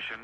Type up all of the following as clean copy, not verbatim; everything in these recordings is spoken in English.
ignition.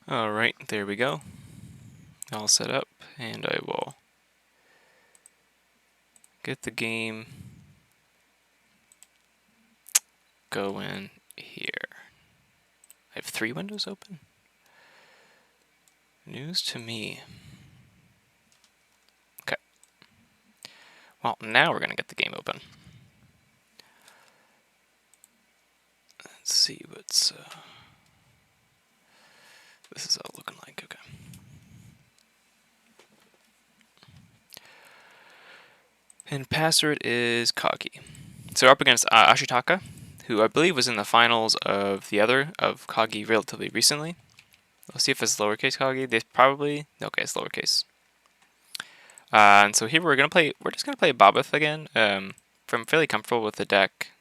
Alright, there we go. All set up, and I will get the game going here. I have 3 windows open? News to me. Okay. Well, now we're going to get the game open. Let's see what's this is all looking like. Okay. And password is KAGI. So we're up against Ashitaka, who I believe was in the finals of KAGI relatively recently. Let's see if it's lowercase KAGI. They probably okay, it's lowercase. And so here we're just gonna play Bobith again. I'm fairly comfortable with the deck.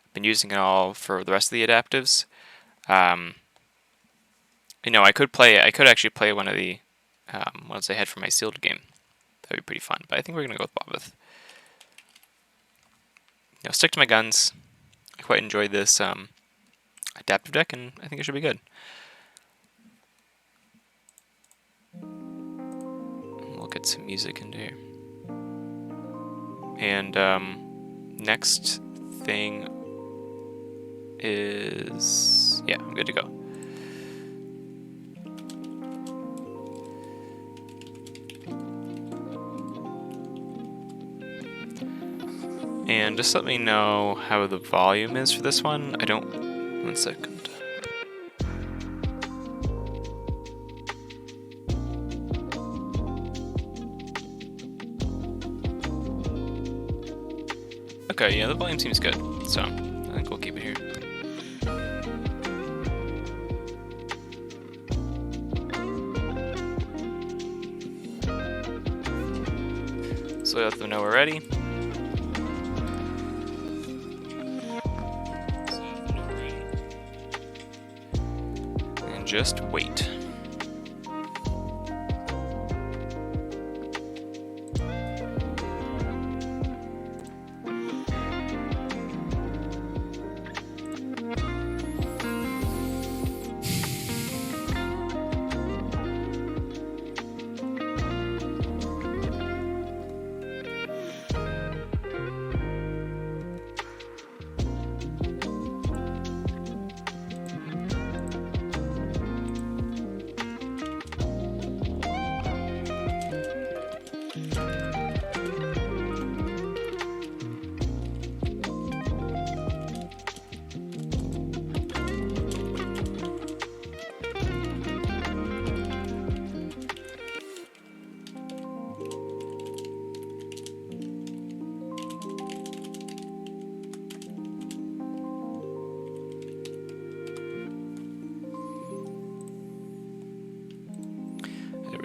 I've been using it all for the rest of the adaptives. You know, I could actually play one of the ones I had for my sealed game. That'd be pretty fun. But I think we're gonna go with Bobith. You know, stick to my guns. I quite enjoyed this adaptive deck, and I think it should be good. We'll get some music into here. And next thing is, yeah, I'm good to go. And just let me know how the volume is for this one. One second. Okay, yeah, the volume seems good, so I think we'll keep it here. So let them know we're ready. And just wait.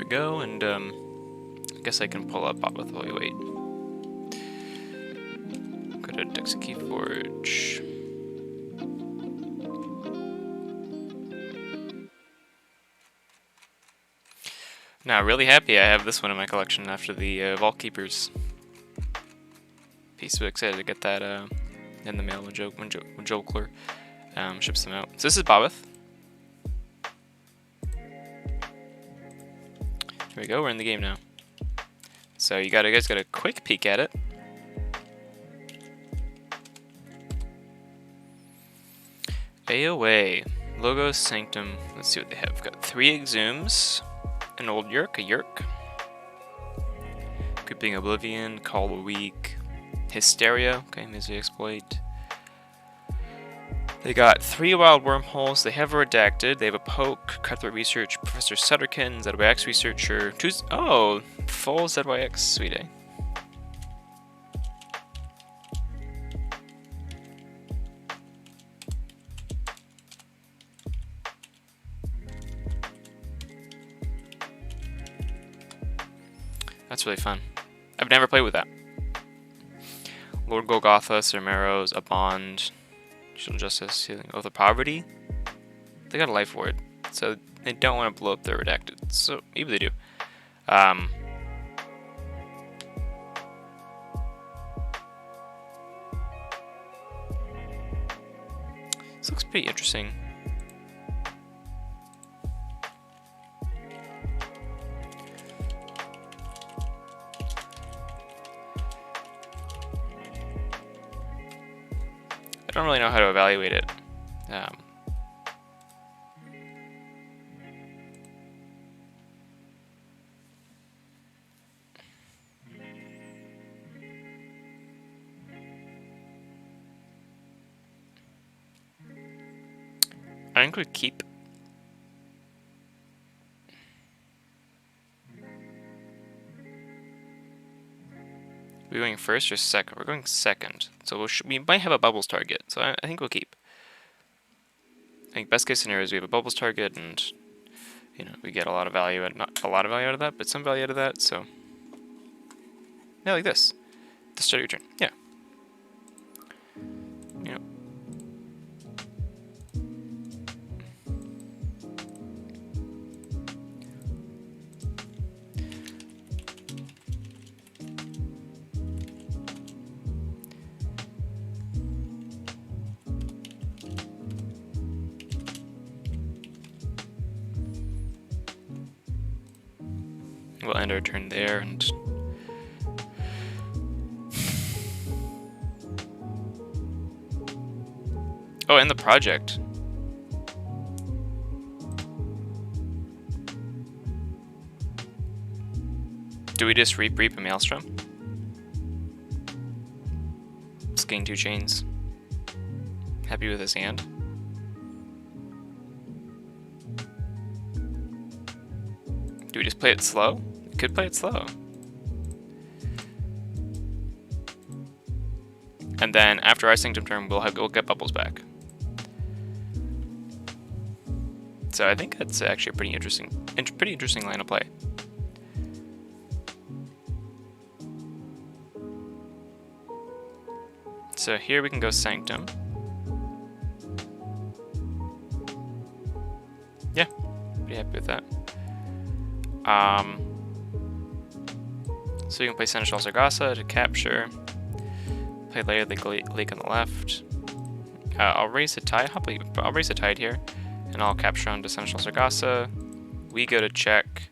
Go, and I guess I can pull up Bobith while we wait. Go to Keyforge. Now, really happy I have this one in my collection after the Vault Keepers piece. So excited to get that in the mail when Joe Clerk ships them out. So this is Bobith. Here we go, we're in the game now. So you guys got a quick peek at it. AOA, Logos, Sanctum, let's see what they have. We've got 3 Exhumes, an Old Yerk, a Yerk, Creeping Oblivion, Call a Week, Hysteria, okay, Misery Exploit. They got 3 Wild Wormholes, they have a Redacted, they have a Poke, Cutthroat Research, Professor Sutterkin, ZYX Researcher, oh, full ZYX, sweet A. That's really fun. I've never played with that. Lord Golgotha, Cermeros, a Bond, Shield Justice, Healing Oath of Poverty. They got a life ward, so they don't want to blow up their Redacted. So maybe they do. This looks pretty interesting. I don't really know how to evaluate it. I think we keep. We're going first or second? We're going second. So we might have a bubbles target. So I think we'll keep. I think best case scenario is we have a bubbles target, and you know we get a lot of value, not a lot of value out of that, but some value out of that. So yeah, like this. The start of your turn. Yeah. Yeah. We'll end our turn there, and oh, and the project. Do we just reap a Maelstrom? Let's gain 2 chains. Happy with his hand. Do we just play it slow? We could play it slow. And then after our Sanctum turn, we'll get bubbles back. So I think that's actually a pretty interesting line of play. So here we can go Sanctum. Yeah, pretty happy with that. So you can play Seneschal Sargassa to capture. Play Layered Lake on the left. I'll raise the tide. I'll raise the tide here, and I'll capture onto Seneschal Sargassa. We go to check,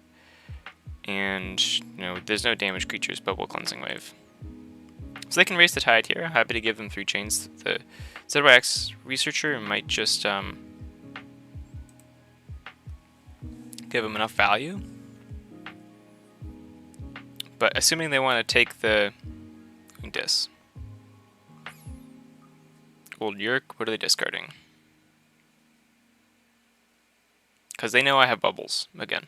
and you know there's no damage creatures, but we'll Cleansing Wave. So they can raise the tide here. Happy to give them 3 chains. The ZYX Researcher might just give them enough value. But assuming they want to take the Dis. Old Yerk, what are they discarding? Because they know I have bubbles again.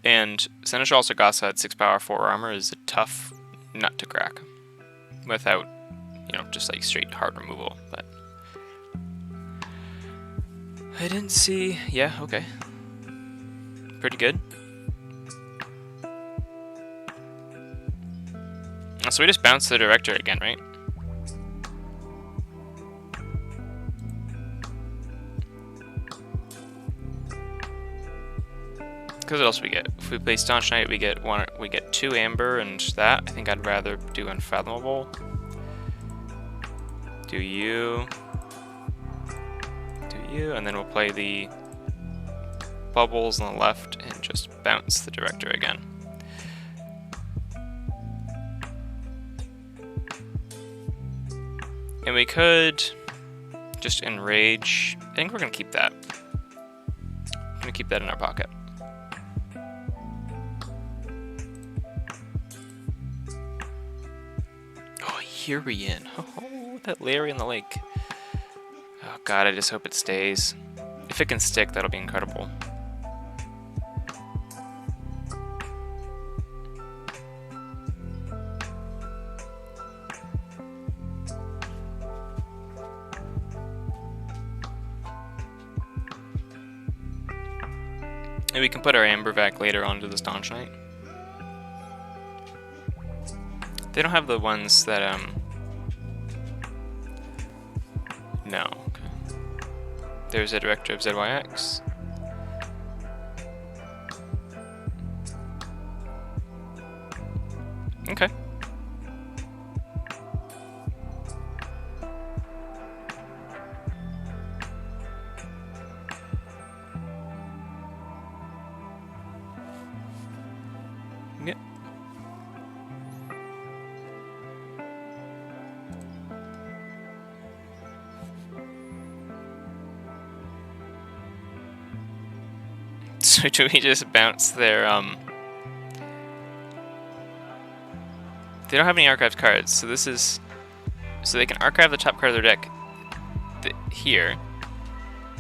And Seneschal Sargassa at 6 power, 4 armor is a tough nut to crack. Without, you know, just like straight hard removal. But I didn't see. Yeah, okay. Pretty good. So we just bounced the Director again, right? Because what else we get? If we play Staunch Knight, we get 2 Amber and that. I think I'd rather do Unfathomable. Do you, and then we'll play the bubbles on the left and just bounce the director again. And we could just enrage. I think we're gonna keep that. I'm gonna keep that in our pocket. Oh, Urian. Oh, that Larry in the lake. Oh god, I just hope it stays. If it can stick, that'll be incredible. And we can put our Amber vac later onto the Staunch Knight. They don't have the ones that, no. Okay. There's a Director of ZYX. Okay. Yep. So do we just bounce their, they don't have any archived cards, so this is, so they can archive the top card of their deck here,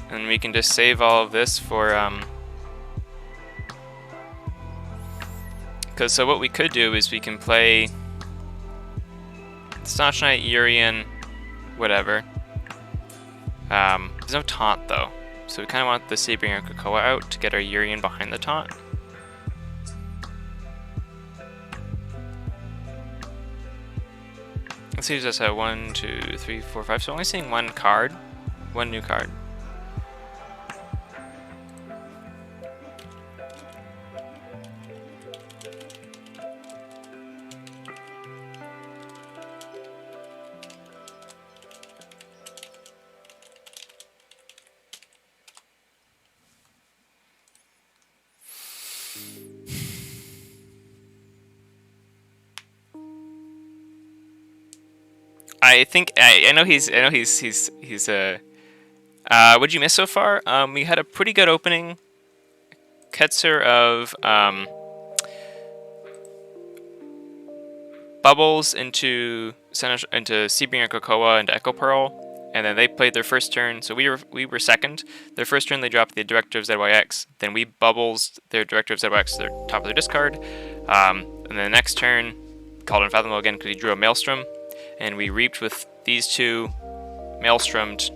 and we can just save all of this for, because so what we could do is we can play Staunch Knight, Urian, whatever. There's no taunt though, so we kind of want the Sabringer Krakoa out to get our Urian behind the taunt. Let's see, just have 1, 2, 3, 4, 5. So only seeing one card, one new card. I know he's what'd you miss so far? We had a pretty good opening. Ketzer of Bubbles into Seabringer Krakoa into Echo Pearl, and then they played their first turn. So we were second. Their first turn they dropped the Director of ZYX. Then we Bubbles their Director of ZYX to their top of their discard. And then the next turn called Unfathomable again because he drew a Maelstrom. And we reaped with these two, Maelstromed,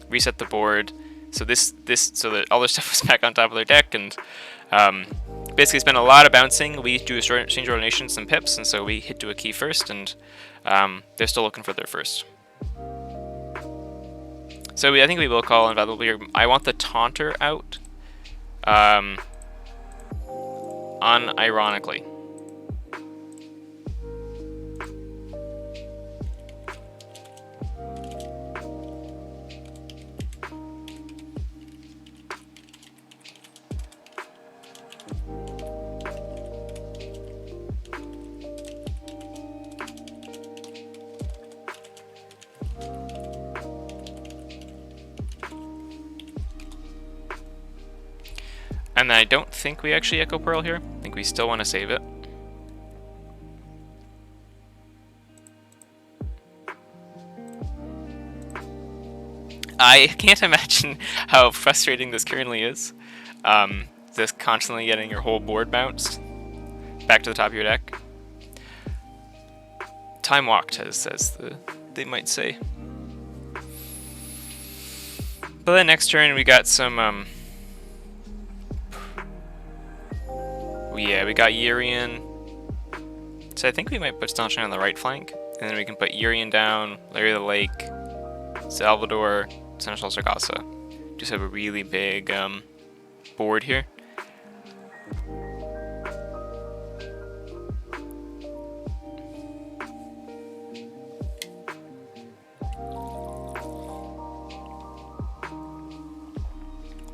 reset the board. So so that all their stuff was back on top of their deck, and basically spent a lot of bouncing. We do exchange ordinations and pips, and so we hit to a key first, and they're still looking for their first. So I think we will call Unfathomable. I want the Taunter out, unironically. And I don't think we actually Echo Pearl here. I think we still want to save it. I can't imagine how frustrating this currently is. Just constantly getting your whole board bounced back to the top of your deck. Time walked, as they might say. But then next turn we got some yeah, we got Urian. So I think we might put Staunch Knight on the right flank, and then we can put Urian down, Larry the Lake, Salvador, Seneschal Sargassa. Just have a really big board here.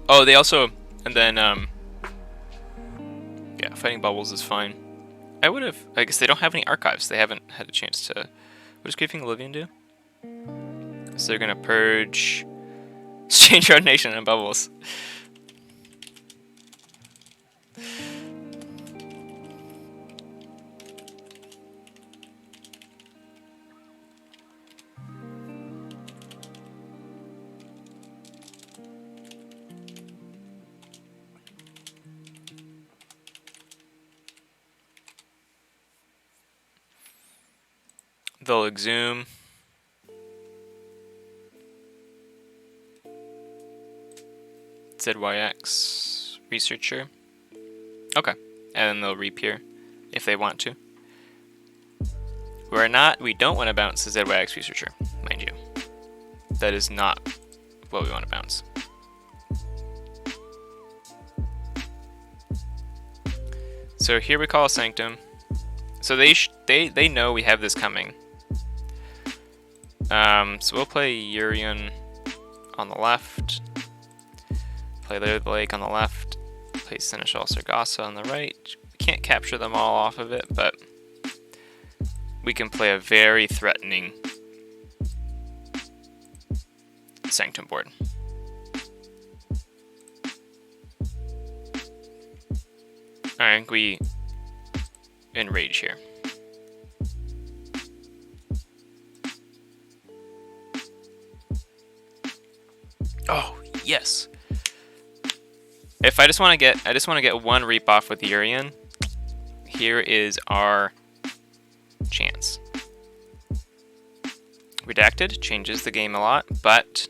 Oh, they also, And then, yeah, fighting bubbles is fine. I would have... I guess they don't have any archives. They haven't had a chance to... What does Grieving Oblivion do? So they're gonna purge... Change our nation and bubbles. They'll exhume. ZYX researcher. Okay. And then they'll reap here if they want to. We don't want to bounce the ZYX researcher, mind you. That is not what we want to bounce. So here we call a Sanctum. So they know we have this coming. So we'll play Urian on the left. Play Lair of the Lake on the left. Play Seneschal Sargassa on the right. We can't capture them all off of it, but we can play a very threatening Sanctum board. Alright, we enrage here. Oh, yes. If I just want to get one reap off with Urian, here is our chance. Redacted changes the game a lot, but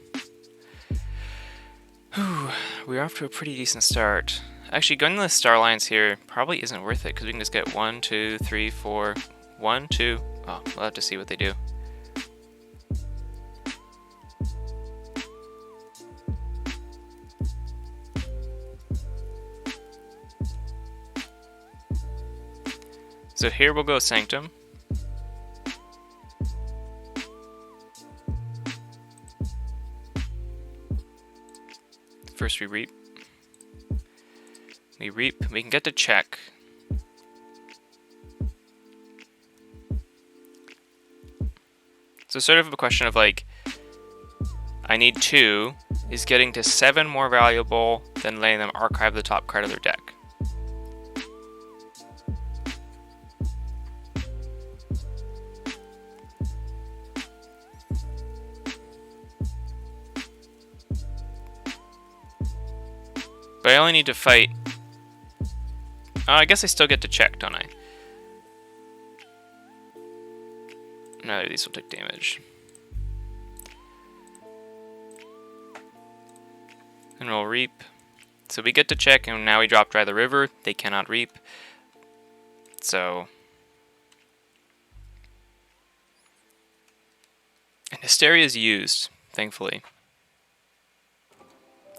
we're off to a pretty decent start. Actually, going to the star lines here probably isn't worth it because we can just get 1, 2, 3, 4, 1, 2. Oh, we'll have to see what they do. So here we'll go Sanctum. First we reap. We reap, we can get to check. So sort of a question of like, I need 2, is getting to 7 more valuable than letting them archive the top card of their deck? But I only need to fight... I guess I still get to check, don't I? No, these will take damage. And we'll reap. So we get to check, and now we drop Dry the River. They cannot reap. So... And Hysteria is used, thankfully.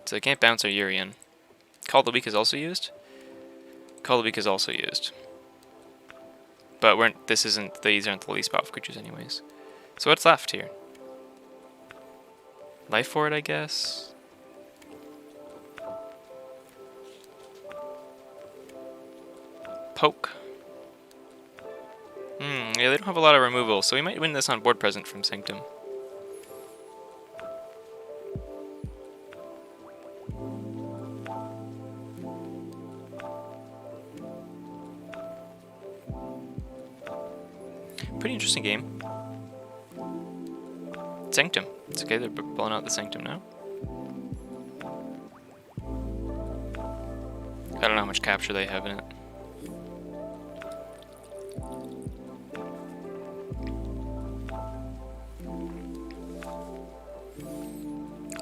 So they can't bounce our Urian. Call the Weak is also used? Call the Weak is also used. But these aren't the least powerful creatures anyways. So what's left here? Life for it, I guess? Poke. Yeah, they don't have a lot of removal, so we might win this on board present from Sanctum. Pretty interesting game. Sanctum. It's okay, they're blowing out the Sanctum now. I don't know how much capture they have in it.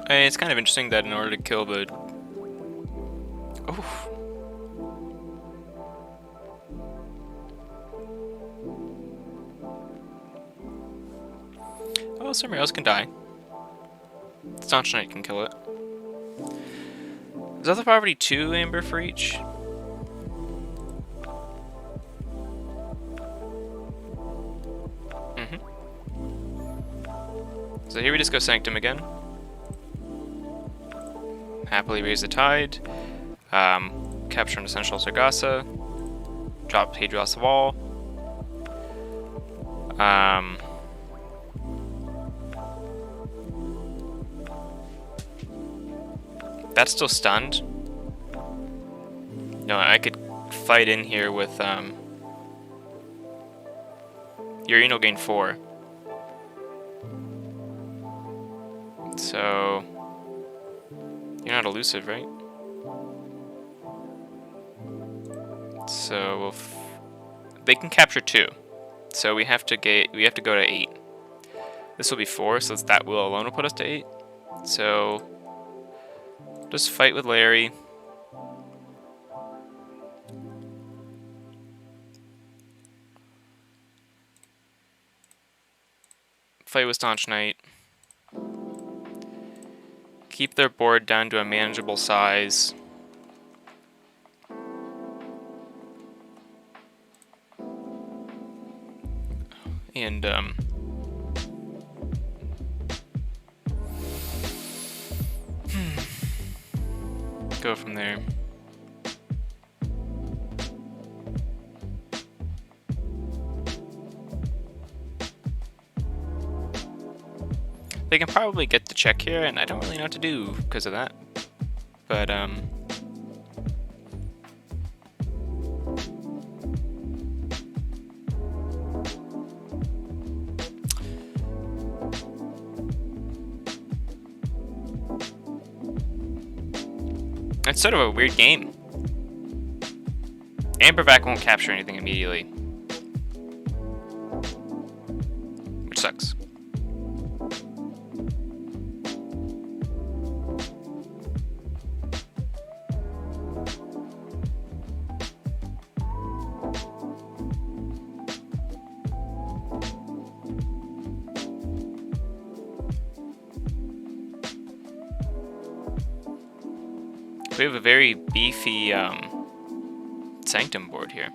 It's kind of interesting that in order to kill the... Oh. Oh, somebody else can die. Staunch Knight can kill it. Is Other Poverty 2 Amber for each? So here we just go Sanctum again. Happily Raise the Tide. Capture an essential Sargassa. Drop KAGI off the wall. That's still stunned. No, I could fight in here with Urino gain 4. So you're not elusive, right? So they can capture 2. So we have to go to 8. This will be 4, so that will alone will put us to 8. So just fight with Larry. Fight with Staunch Knight. Keep their board down to a manageable size. And go from there. They can probably get the check here, and I don't really know what to do because of that. But it's sort of a weird game. Ambervac won't capture anything immediately, which sucks. We have a very beefy Sanctum board here.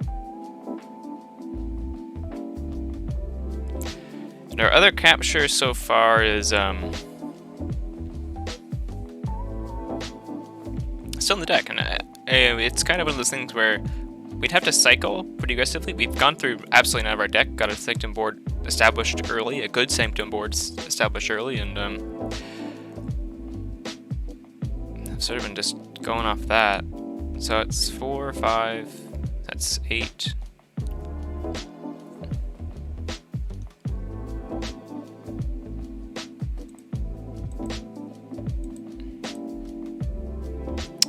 And our other capture so far is still in the deck, and it's kind of one of those things where we'd have to cycle pretty aggressively. We've gone through absolutely none of our deck, got a Sanctum board established early, a good Sanctum board established early, and I've sort of been just going off that. So it's 4, 5, that's 8.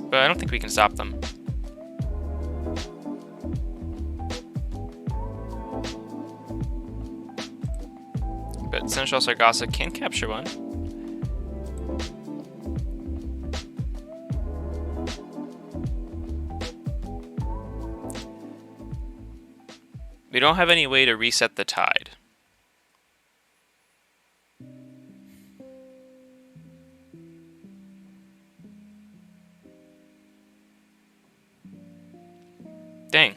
But I don't think we can stop them. But Seneschal Sargassa can capture one. We don't have any way to reset the tide. Dang.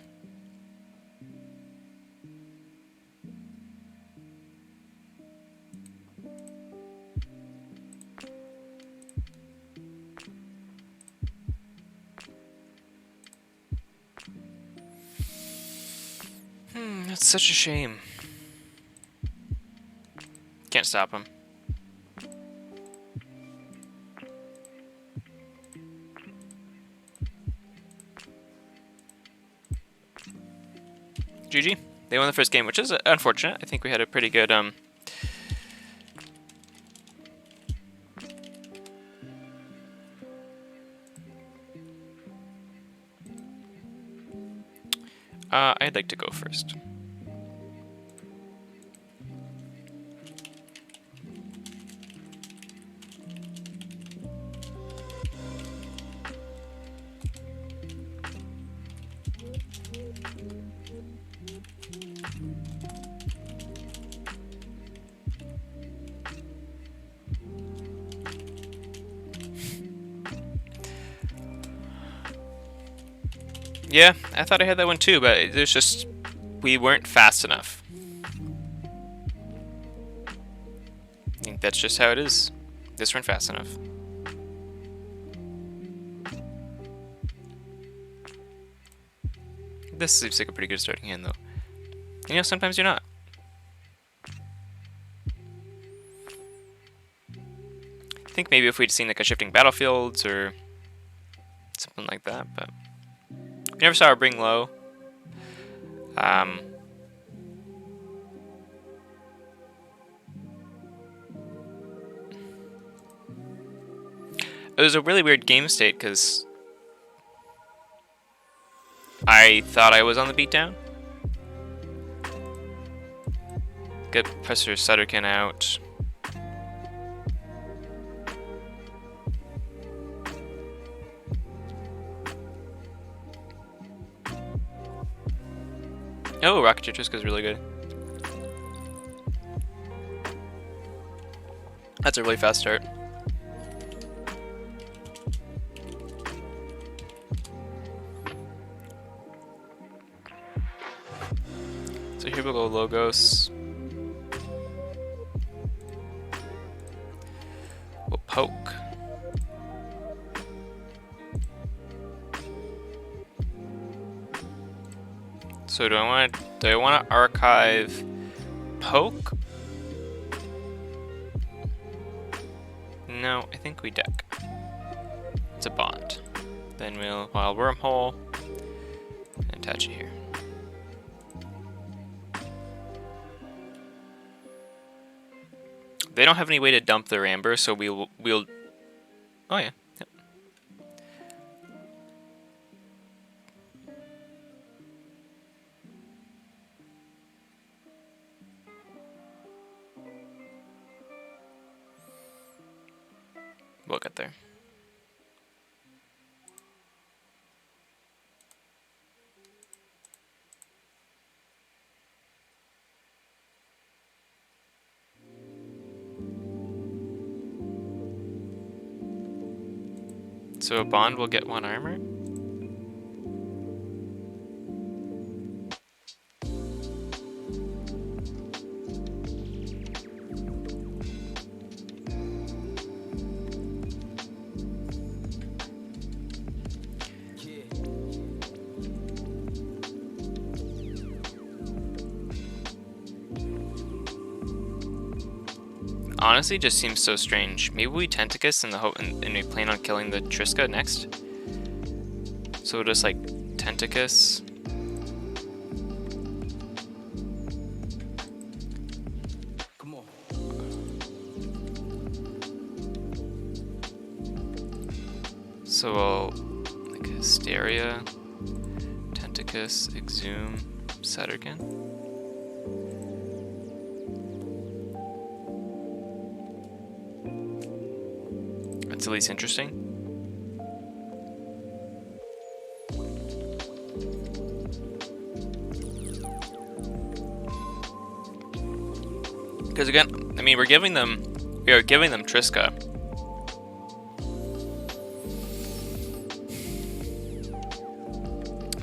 That's such a shame. Can't stop him. GG. They won the first game, which is unfortunate. I think we had a pretty good I'd like to go first. Yeah, I thought I had that one too, but there's just, we weren't fast enough. I think that's just how it is. Just weren't fast enough. This seems like a pretty good starting hand, though. You know, sometimes you're not. I think maybe if we'd seen like a shifting battlefields or something like that, but we never saw her bring low. It was a really weird game state because I thought I was on the beatdown. Get Professor Sutterkin out. Oh, Rocket Triska is really good. That's a really fast start. So here we'll go Logos. We'll poke. So do I want to archive poke? No, I think we deck. It's a bond. Then we'll wild wormhole and attach it here. They don't have any way to dump their amber, so we'll oh yeah. Yep. We'll get there. So a bond will get 1 armor. Honestly, just seems so strange. Maybe we Tentacus and we plan on killing the Triska next. So we'll just like Tentacus. Come on. So we'll like Hysteria, Tentacus, Exhume, Sutterkin. That's at least interesting. Because again, I mean, we are giving them Triska.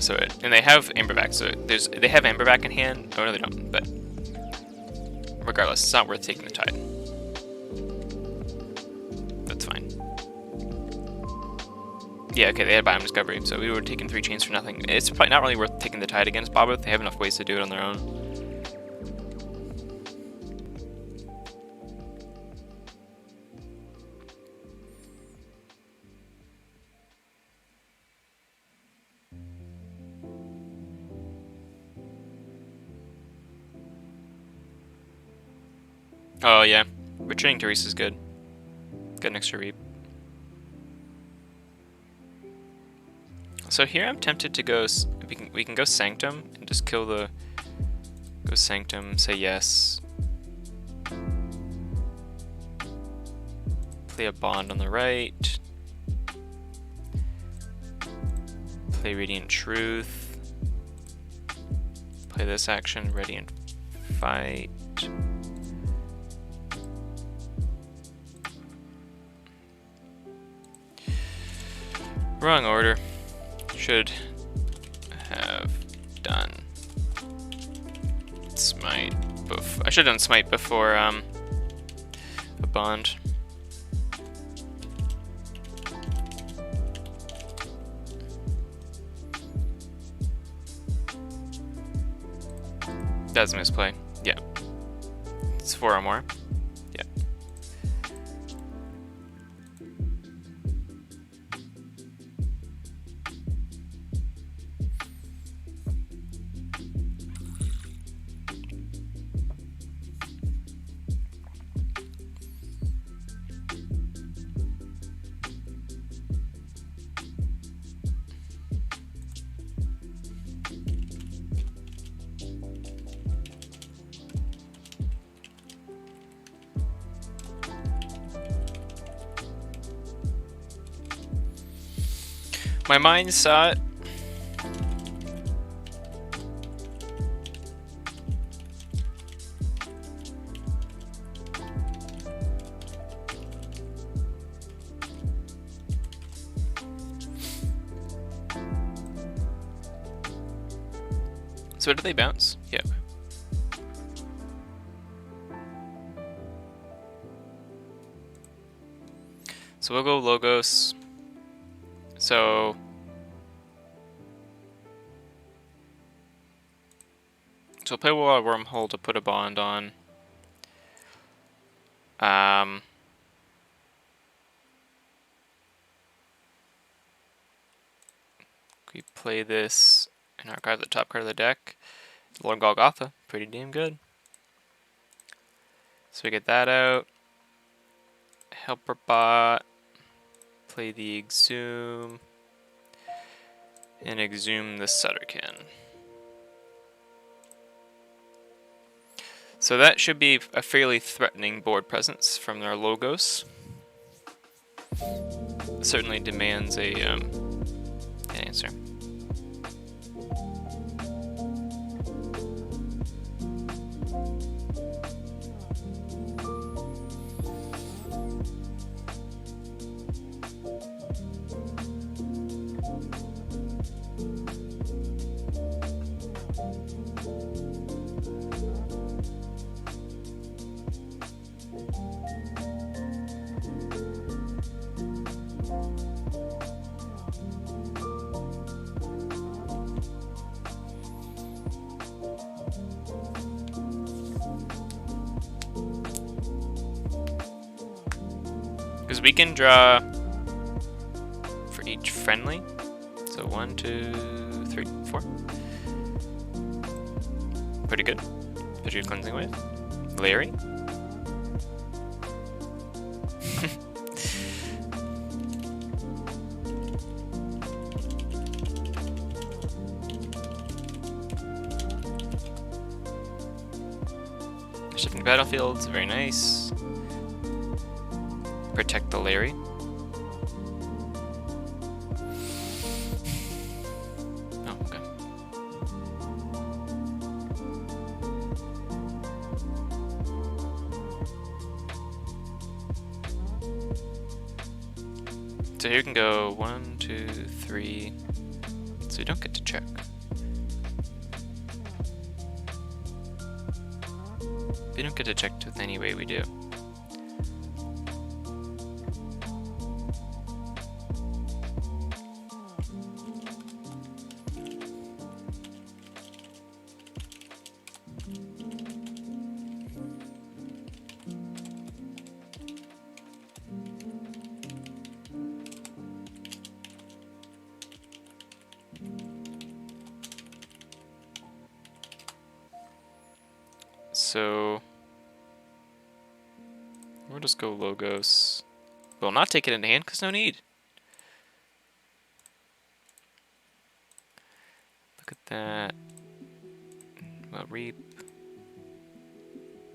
So and they have Amberback, so they have Amberback in hand. Oh no, they don't. But regardless, it's not worth taking the tide. That's fine. Yeah, okay, they had Biome Discovery, so we were taking 3 chains for nothing. It's probably not really worth taking the tide against Boboth. They have enough ways to do it on their own. Oh yeah, returning to Reese is good. Good next to Reap. So here I'm tempted to go. We can go Sanctum and just kill the. Go Sanctum. Say yes. Play a bond on the right. Play Radiant Truth. Play this action. Radiant Fight. Wrong order. Should have done Smite. I should have done Smite before a bond. That's a misplay. Yeah. It's 4 or more. Yeah. My mind saw it. So did they bounce? Yeah. So we'll go logos. So we'll play Wild Wormhole to put a bond on. We play this and archive the top card of the deck. Lord Golgotha, pretty damn good. So we get that out. Helper bot. Play the Exhume. And Exhume the Sutterkin. So that should be a fairly threatening board presence from their logos. Certainly demands an answer. Because we can draw for each friendly. So 1, 2, 3, 4. Pretty good. Pretty good cleansing wave. Larry. Shifting battlefields, very nice. Protect the Larry. Oh, okay. So here you can go 1, 2, 3. So you don't get to check. We don't get to check with any way we do. So we'll just go logos. We'll not take it into hand because no need. Look at that. We'll reap.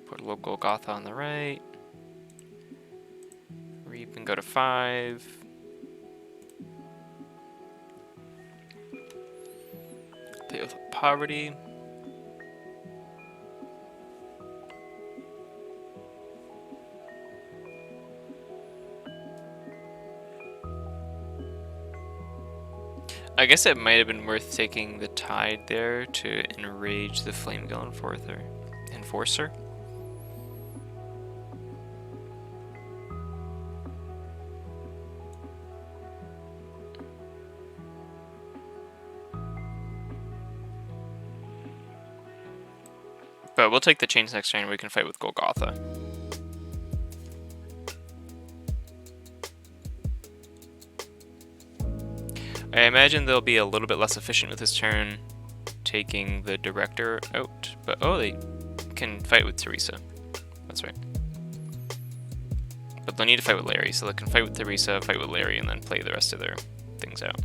Put a local Gotha on the right. Reap and go to 5. Play with poverty. I guess it might have been worth taking the Tide there to enrage the Flamegill Enforcer. But we'll take the chains next turn. We can fight with Golgotha. I imagine they'll be a little bit less efficient with this turn, taking the Director out. But oh, they can fight with Teresa. That's right. But they'll need to fight with Larry, so they can fight with Teresa, fight with Larry, and then play the rest of their things out.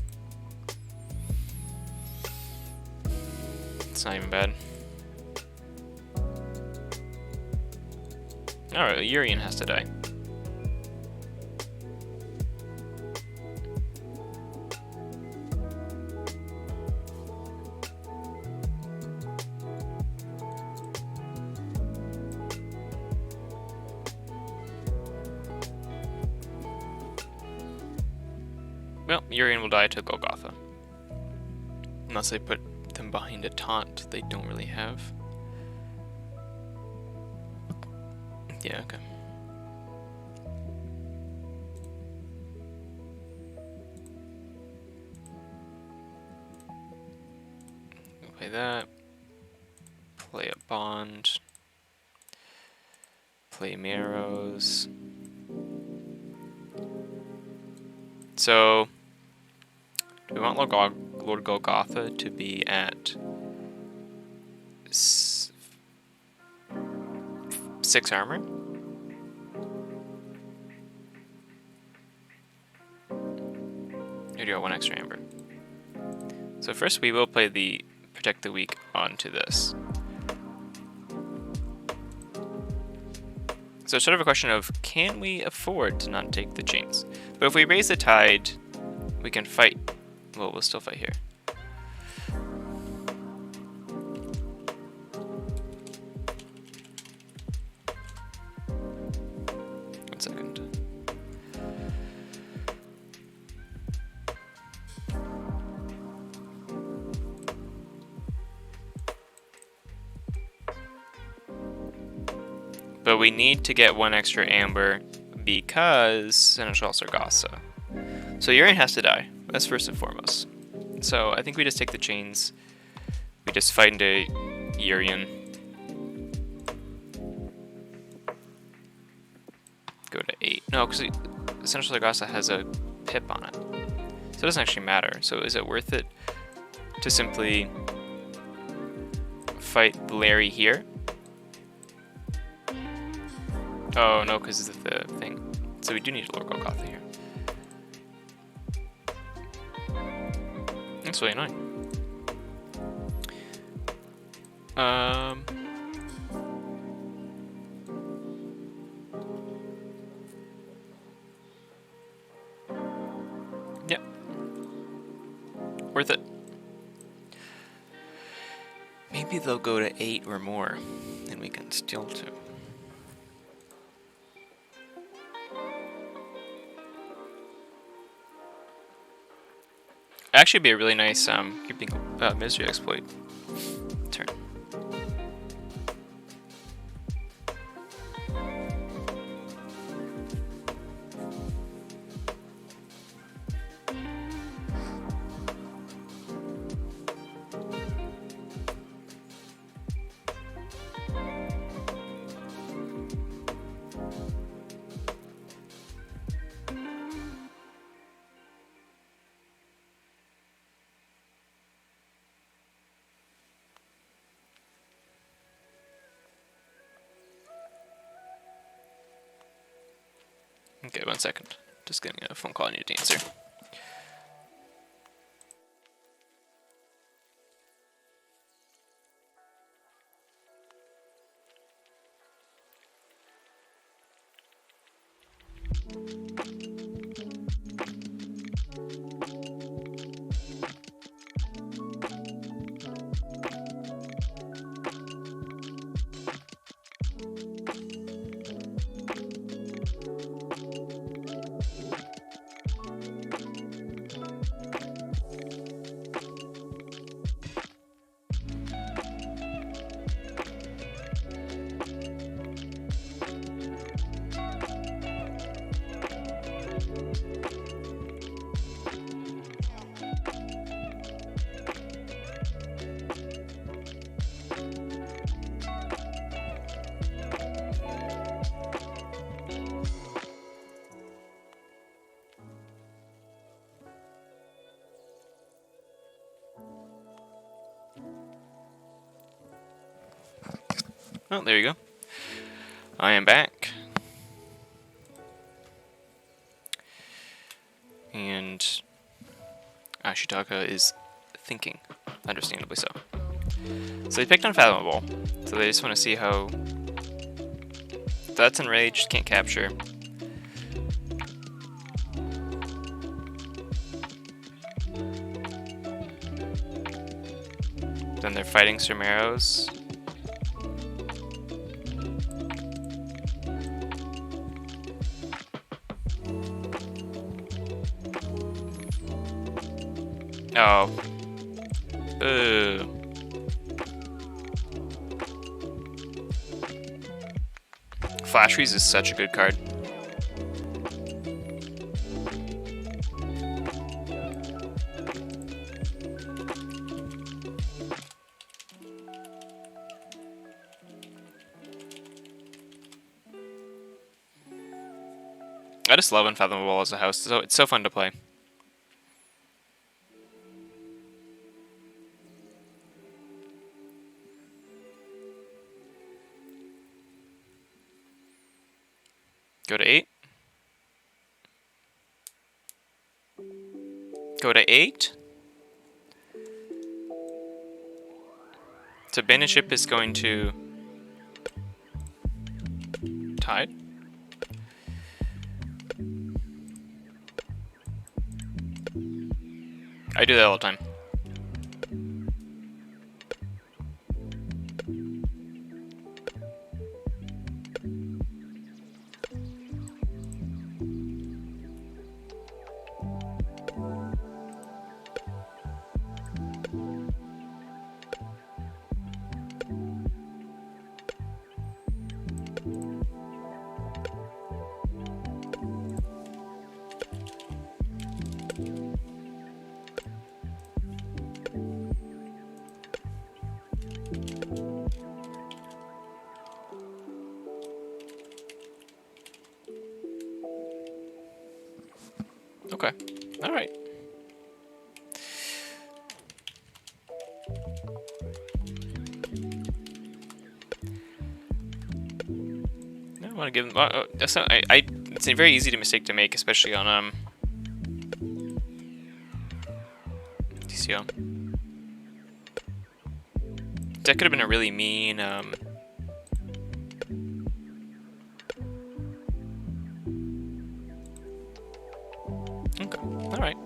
It's not even bad. Alright, Urian has to die. Well, Urian will die to Golgotha. Unless they put them behind a taunt they don't really have. Yeah, okay. Play that. Play a Bond. Play Marrows. So, do we want Lord Golgotha to be at 6 armor? Or do you want 1 extra amber? So first we will play the Protect the Weak onto this. So it's sort of a question of, can we afford to not take the chains? But if we raise the tide, we can fight. Well, we'll still fight here. One second. But we need to get 1 extra amber because Seneschal Sargassa. So Urian has to die. That's first and foremost. So I think we just take the chains. We just fight into Urian. Go to 8. No, because Seneschal Sargassa has a pip on it. So it doesn't actually matter. So is it worth it to simply fight Larry here? Oh no, because of the thing. So we do need to Lord Golgotha here. That's really annoying. Yep. Worth it. Maybe they'll go to 8 or more, and we can steal 2. Actually be a really nice keeping misery exploit turn. Okay, 1 second. Just getting a phone call I need to answer. Oh, there you go. I am back. And Ashitaka is thinking, understandably so. So they picked Unfathomable. So they just want to see how... That's Enraged, can't capture. Then they're fighting Surmeros. Oh. Ooh. Flash Freeze is such a good card. I just love Unfathomable as a house. So it's so fun to play. Go to 8. Go to 8. So Bandit Ship is going to... Tide? I do that all the time. Okay. All right. I want to give them. That's not, it's a very easy mistake to make, especially on TCO. That could have been a really mean. Okay. All right.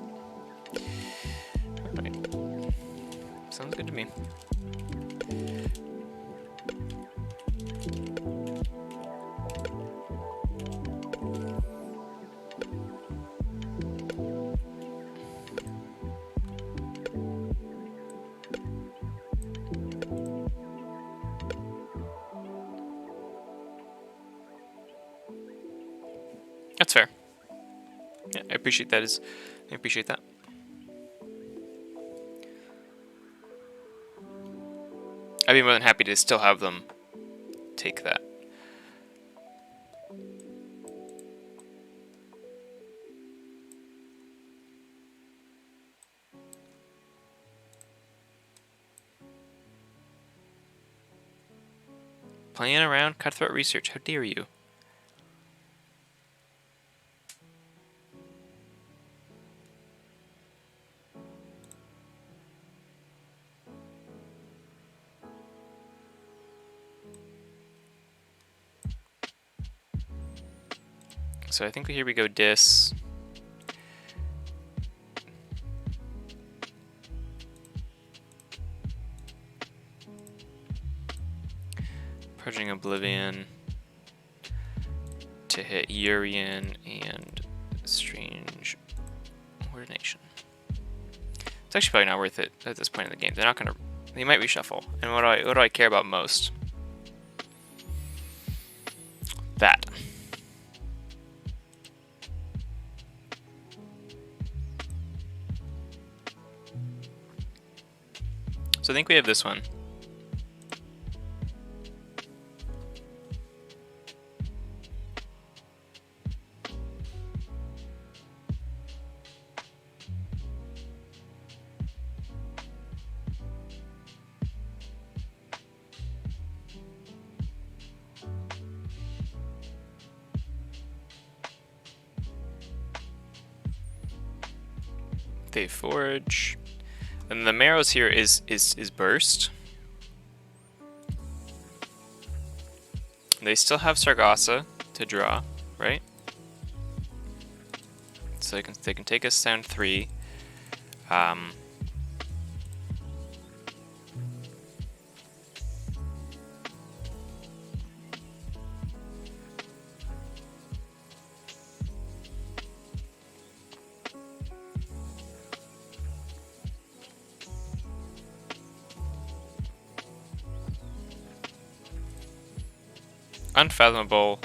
All right. Sounds good to me. That's fair. Yeah, I appreciate that. I appreciate that. I'd be more than happy to still have them take that. Playing around Cutthroat Research, how dare you? So I think here we go Dis. Purging Oblivion to hit Urian and Strange Ordination. It's actually probably not worth it at this point in the game. They're not gonna. They might reshuffle. And what do I care about most? That. So I think we have this one. They forge. And the Marrows here is burst. They still have Sargassa to draw, right? So they can take us down 3. Unfathomable.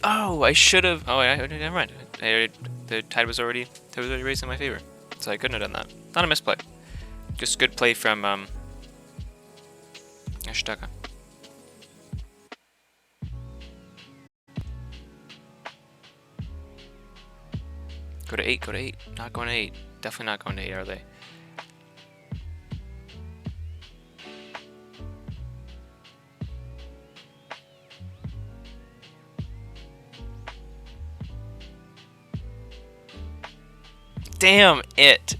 Oh, I should have. Oh, never mind. The tide was already raised in my favor, so I couldn't have done that. Not a misplay. Just good play from Ashitaka. Go to 8. Go to 8. Not going to 8. Definitely not going to 8, are they? Damn it!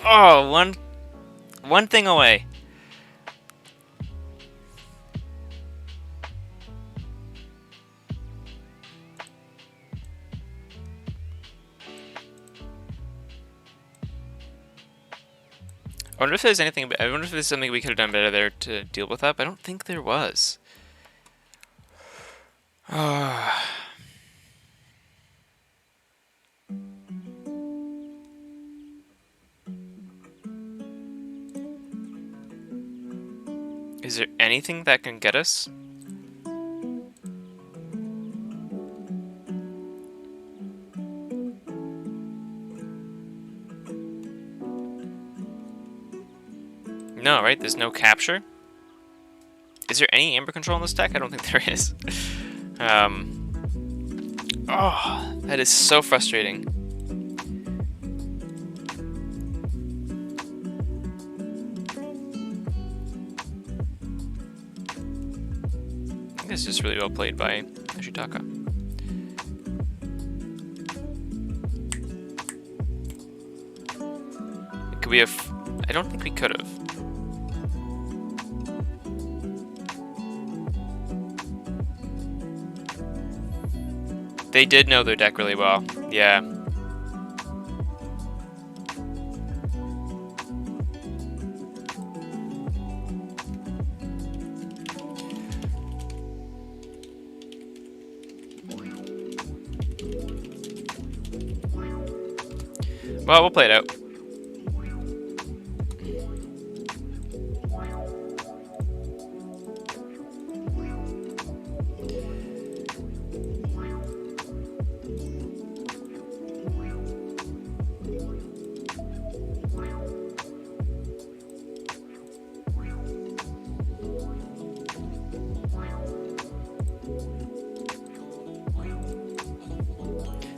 Oh, one thing away. I wonder if there's anything. I wonder if there's something we could have done better there to deal with that. But I don't think there was. Is there anything that can get us? No, right? There's no capture? Is there any amber control in this deck? I don't think there is. Oh, that is so frustrating. I think it's just really well played by Ashitaka. Could we have... I don't think we could have. They did know their deck really well. Yeah. Well, we'll play it out.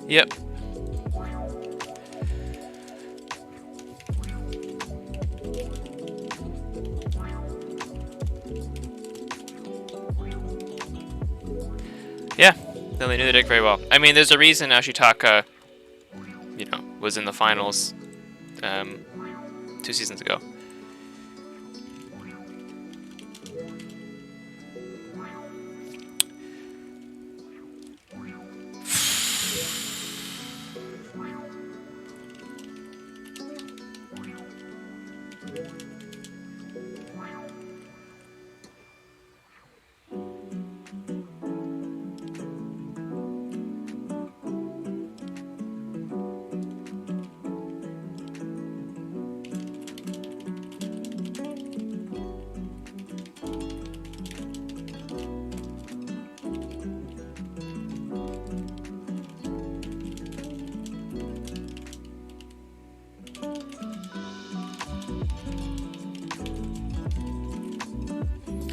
Yep. Yeah, no, they knew the deck very well. I mean, there's a reason Ashitaka, you know, was in the finals 2 seasons ago.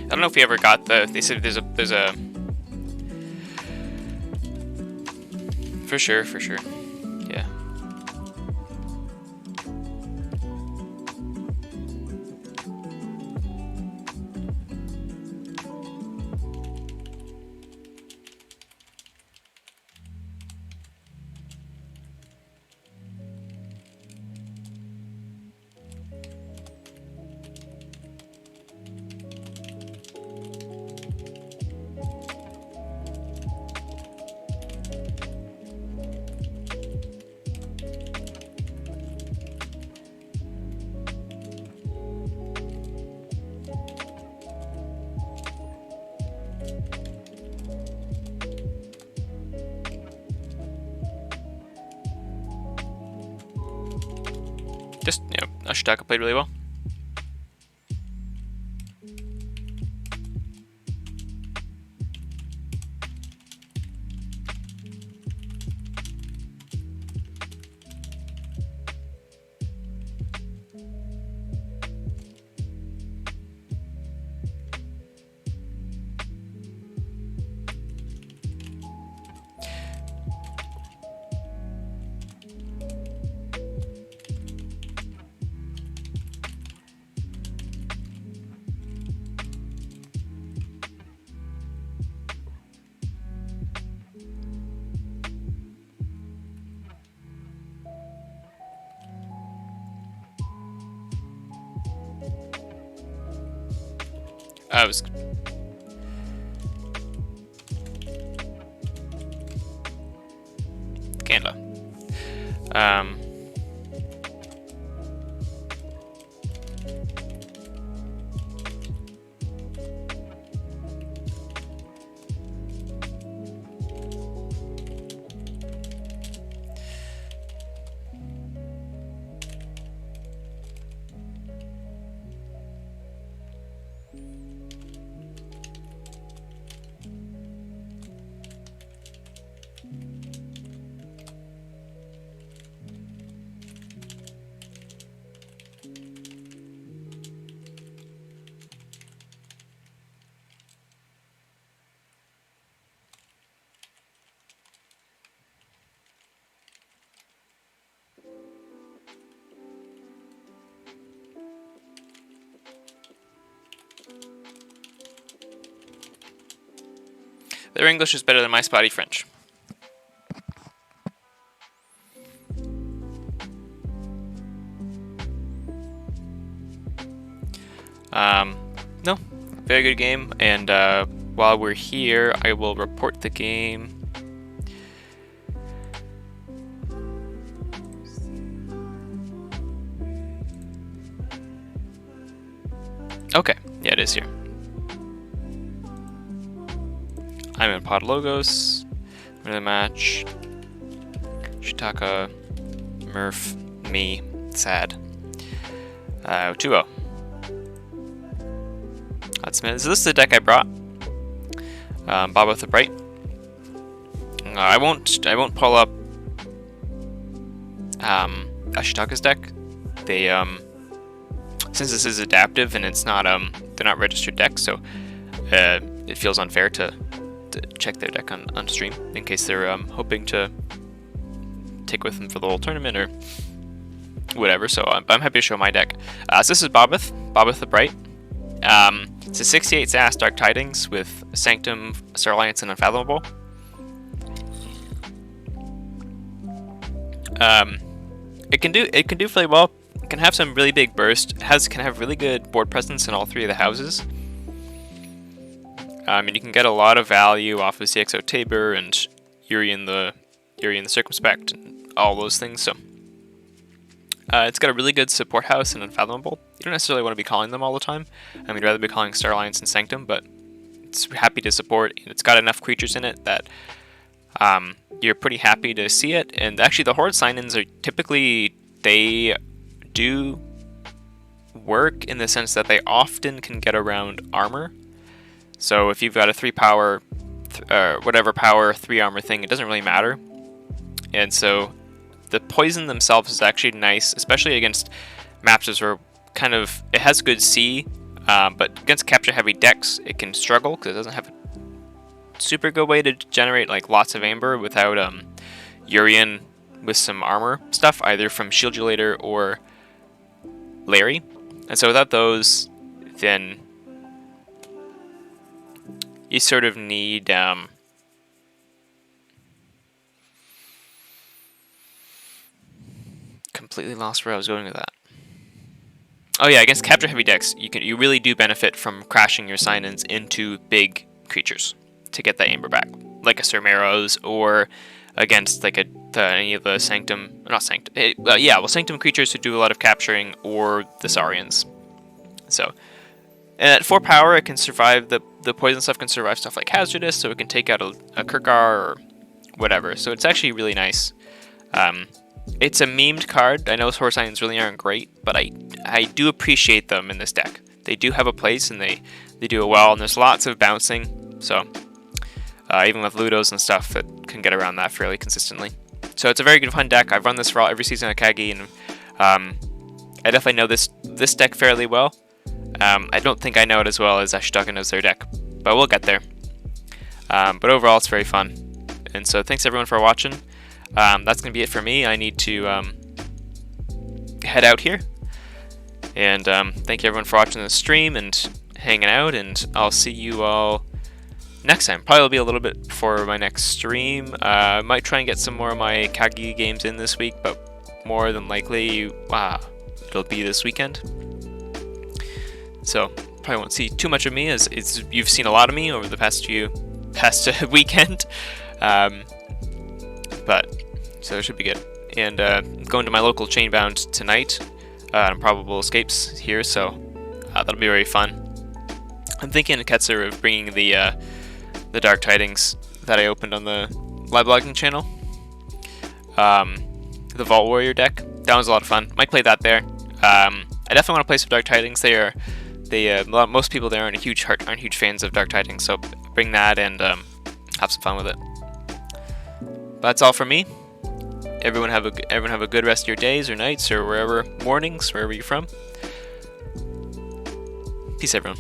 I don't know if we ever got the. They said there's a. For sure. Yeah. just, Ashitaka played really well. I was Canada. Their English is better than my spotty French. No, very good game. And while we're here, I will report the game. Okay, yeah, it is here. I'm in Pod Logos. Win the match. Ashitaka, Murph, me, sad. 2-0. So this is the deck I brought. Bob with the Bright. I won't pull up Ashitaka's deck. They since this is adaptive and it's not they're not registered decks, so it feels unfair to check their deck on stream in case they're hoping to take with them for the whole tournament or whatever. So I'm happy to show my deck. So this is Bob with the Bright. It's a 68 SAS Dark Tidings with Sanctum, Star Alliance, and Unfathomable. It can do fairly well. It can have some really big burst. Can have really good board presence in all three of the houses. And you can get a lot of value off of CXO Tabor and Yuri in the Circumspect and all those things. So it's got a really good support house and Unfathomable. You don't necessarily want to be calling them all the time. You'd rather be calling Star Alliance and Sanctum, but it's happy to support, and it's got enough creatures in it that you're pretty happy to see it. And actually, the Horde sign-ins are typically, they do work in the sense that they often can get around armor. So if you've got a 3 power, whatever power, 3 armor thing, it doesn't really matter. And so the poison themselves is actually nice, especially against maps that are kind of, it has good C, but against capture heavy decks, it can struggle because it doesn't have a super good way to generate like lots of amber without Urian with some armor stuff, either from Shieldulator or Larry. And so without those, then you sort of need completely lost where I was going with that. Oh yeah, against capture heavy decks, you really do benefit from crashing your sign-ins into big creatures to get that amber back, like a Cermeros, or against like any of the Sanctum, not Sanctum, Sanctum creatures who do a lot of capturing, or the Saurians. So, and at 4 power, it can survive the poison stuff. Can survive stuff like Hazardous, so it can take out a Kirkar or whatever. So it's actually really nice. It's a memed card. I know Horse Islands really aren't great, but I do appreciate them in this deck. They do have a place, and they do it well, and there's lots of bouncing, so even with Ludos and stuff, it can get around that fairly consistently. So it's a very good fun deck. I've run this for every season of KAGI, and I definitely know this deck fairly well. I don't think I know it as well as Ashitaka knows their deck, but we'll get there. But overall, it's very fun. And so thanks everyone for watching. That's going to be it for me. I need to head out here. And thank you everyone for watching the stream and hanging out, and I'll see you all next time. Probably will be a little bit before my next stream. I might try and get some more of my KAGI games in this week, but more than likely it'll be this weekend. So probably won't see too much of me, as you've seen a lot of me over the past weekend. But so it should be good. And going to my local Chainbound tonight on Probable Escapes here, so that'll be very fun. I'm thinking, Ketzer, of bringing the Dark Tidings that I opened on the live blogging channel. The Vault Warrior deck. That was a lot of fun. Might play that there. I definitely want to play some Dark Tidings. Most people there aren't huge fans of Dark Tidings, so bring that and have some fun with it. But that's all from me. Everyone have a good rest of your days or nights or mornings, wherever you're from. Peace, everyone.